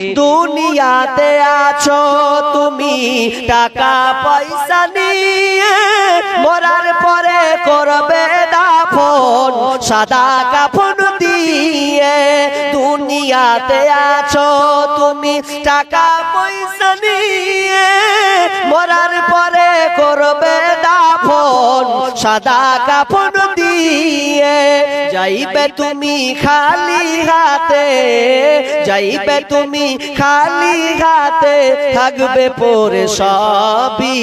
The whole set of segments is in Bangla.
দুনিয়াতে আছো তুমি টাকা পয়সা নিয়ে, মরার পরে করবে দাফন সাদা কাফন দিয়ে। দুনিয়াতে আছো তুমি টাকা পয়সা নিয়ে, মরার পরে করবে দাফন সাদা কাফন দিয়ে। যাইবে তুমি খালি হাতে, যাইবে তুমি খালি হাতে, থাকবে পরে সবই।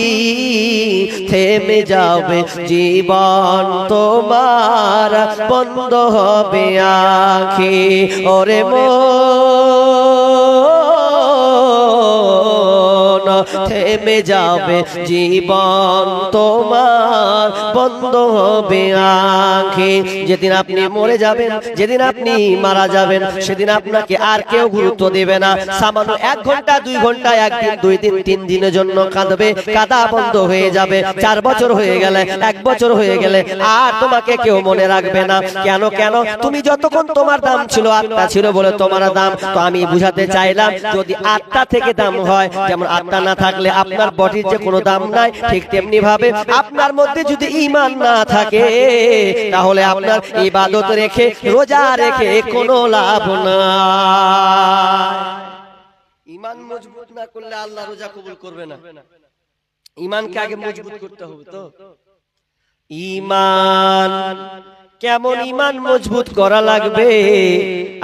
থেমে যাবে জীবন তোমার, বন্ধ হবে আঁখি। ওরে মন, থেমে যাবে জীবন তোমার, বন্ধ হবে আঁখি। যেদিন আপনি মরে যাবেন, যেদিন আপনি মারা যাবেন, সেদিন আপনাকে আর কেউ গুরুত্ব দেবে না। সামান্য 1 ঘন্টা 2 ঘন্টা, 1 দিন 2 দিন 3 দিনের জন্য কাঁদবে, কাঁদা বন্ধ হয়ে যাবে। 4 বছর হয়ে গেলে, 1 বছর হয়ে গেলে আর তোমাকে কেউ মনে রাখবে না। কেন কেন? তুমি যতক্ষণ তোমার দাম ছিল, আত্মা ছিল বলে তোমার দাম। তো আমি বুঝাতে চাইলাম, যদি আত্মা থেকে দাম হয়, যেমন আত্মা না থাকলে আপনার বডির যে কোনো দাম নাই, ঠিক তেমনি ভাবে আপনার মধ্যে যদি ঈমান না থাকে, তাহলে আপনার ইবাদত রেখে, রোজা রেখে কোনো লাভ নাই। ঈমান মজবুত না করলে আল্লাহ রোজা কবুল করবে না। ঈমানকে আগে মজবুত করতে হবে। তো ঈমান কেমন ঈমান মজবুত করা লাগবে?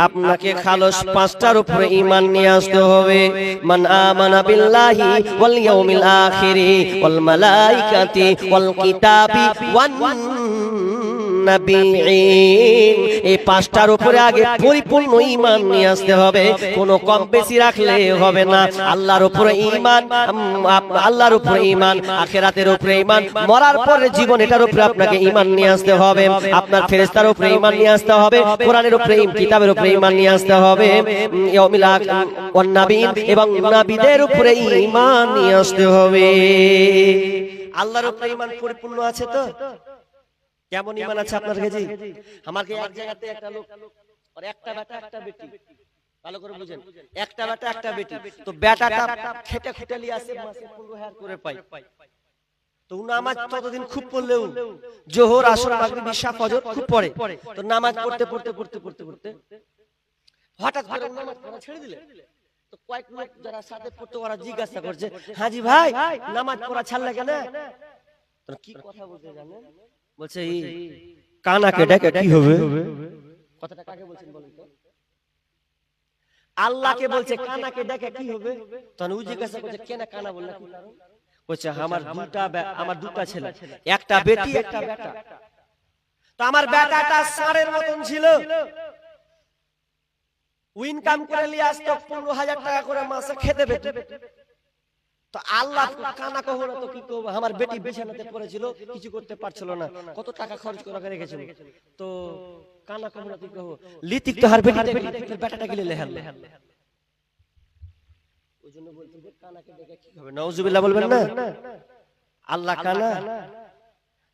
আপনাকে খালস 5টার উপরে ঈমান নিয়ে আসতে হবে। মান আমানা বিল্লাহি ওয়াল ইয়াউমিল আখিরি ওয়াল মালাইকাতি ওয়াল কিতাবি ওয়ান নাবিয়িন। এই 5টার উপরে আগে পরিপূর্ণ ঈমান নিয়ে আসতে হবে, কোনো কম বেশি রাখলে হবে না। আল্লাহর উপরে ঈমান, আল্লাহর উপরে ঈমান, আখিরাতের উপরে ঈমান, মরার পরে জীবন, এটার উপরে আপনাকে ঈমান নিয়ে আসতে হবে। আপনার ফেরেশতার উপরে ঈমান নিয়ে আসতে হবে, কোরআনের উপরে, কিতাবের উপরে ঈমান নিয়ে আসতে হবে, ইয়াউমিল আখির ওয়ান নাবিয়িন এবং নবীদের উপরে ঈমান নিয়ে আসতে হবে। আল্লাহর উপরে ঈমান পরিপূর্ণ আছে তো? কেমন ঈমান আছে আপনার কাছে? আমাকে এক জায়গাতে একটা লোক, আর একটা বেটা একটা বেটি, ভালো করে বুঝেন, একটা বেটা একটা বেটি। তো বেটাটা খেটে খুঁটালি আছে, মাসে 15,000 করে পায়। তো নামাজ ততদিন খুব পড়লেও, জোহর আসর মাগরিব ইশা ফজর খুব পড়ে। তো নামাজ পড়তে পড়তে পড়তে পড়তে পড়তে হঠাৎ করে নামাজ পড়া ছেড়ে দিলে। তো কয়েক লোক যারা সাথে পড়তে, ওরা জিজ্ঞাসা করছে, হাজি ভাই নামাজ পড়া ছাড়লে কেন? কি কথা বলতে জানেন? বলছে এই কানাকে ডেকে কি হবে? কথাটা কাকে বলছেন বলেন তো? আল্লাহকে বলছে কানাকে ডেকে কি হবে? তখন ও জিজ্ঞাসা করছে, কেন কানা বললা, কি কারণ? বলছে আমার দুটা ছেলে, একটা বেটি একটা বেটা। তো আমার বেটাটা ষাঁড়ের মতন ছিল, ইনকাম করে নিয়ে আসতো 15,000 টাকা করে মাসে খেতে পেত। তো আল্লাহ কানা কহো না তো কি করবো, আমার বেটি বিছানাতে পড়েছিল, কিছু করতে পারছিল না, কত টাকা খরচ করে রেখেছিল। তো কানা কহো না তুই কহো লিতিক তো হার বেটাটা গেলে লেহাল। ওইজন্য বলছি যে কানাকে দেখে কি হবে? নাউজুবিল্লাহ বলবেন না? আল্লাহ কানা?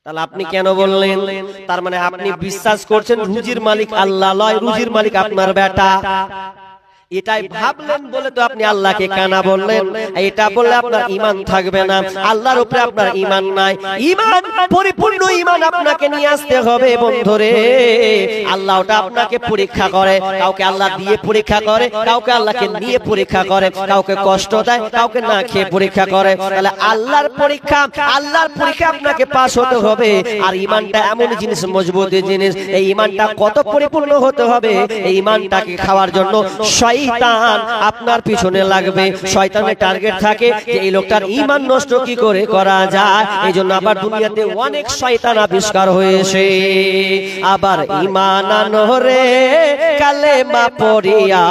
তাহলে আপনি কেন বললেন? তার মানে আপনি বিশ্বাস করছেন রুজির মালিক আল্লাহ নয়, রুজির মালিক আপনার বেটা। এটাই ভাবলেন বলে তো আপনি আল্লাহকে কানা বললেন। এটা বললে আপনার ঈমান থাকবে না, আল্লাহর উপরে আপনার ঈমান নাই। ঈমান, পরিপূর্ণ ঈমান আপনাকে নিয়ে আসতে হবে বন্ধুরে। আল্লাহ ওটা আপনাকে পরীক্ষা করে, কাউকে আল্লাহ দিয়ে পরীক্ষা করে, কাউকে আল্লাহকে নিয়ে পরীক্ষা করে, কাউকে কষ্ট দেয়, কাউকে না খেয়ে পরীক্ষা করে। তাহলে আল্লাহর পরীক্ষা, আল্লাহর পরীক্ষা আপনাকে পাস হতে হবে। আর ঈমানটা এমন জিনিস, মজবুত জিনিস, এই ঈমানটা কত পরিপূর্ণ হতে হবে? এই ঈমানটাকে খাওয়ার জন্য শয়তান আপনার পিছনে লাগবে। শয়তানের টার্গেট থাকে যে এই লোকটার ঈমান নষ্ট কি করে করা যায়। এইজন্য আবার দুনিয়াতে অনেক শয়তান আবিষ্কার হয়েছে। আবার ঈমান আনরে কালেমা পড়িয়া,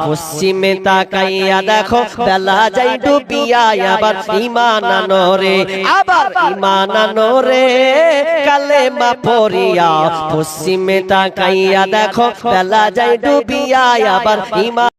পশ্চিমে তাকাইয়া দেখো বেলা যাই ডুবিয়া। আবার ঈমান আনরে, আবার ঈমান আনরে কালেমা পড়িয়া, পশ্চিমে তাকাইয়া দেখো বেলা যাই ডুবিয়া। আবার ঈমান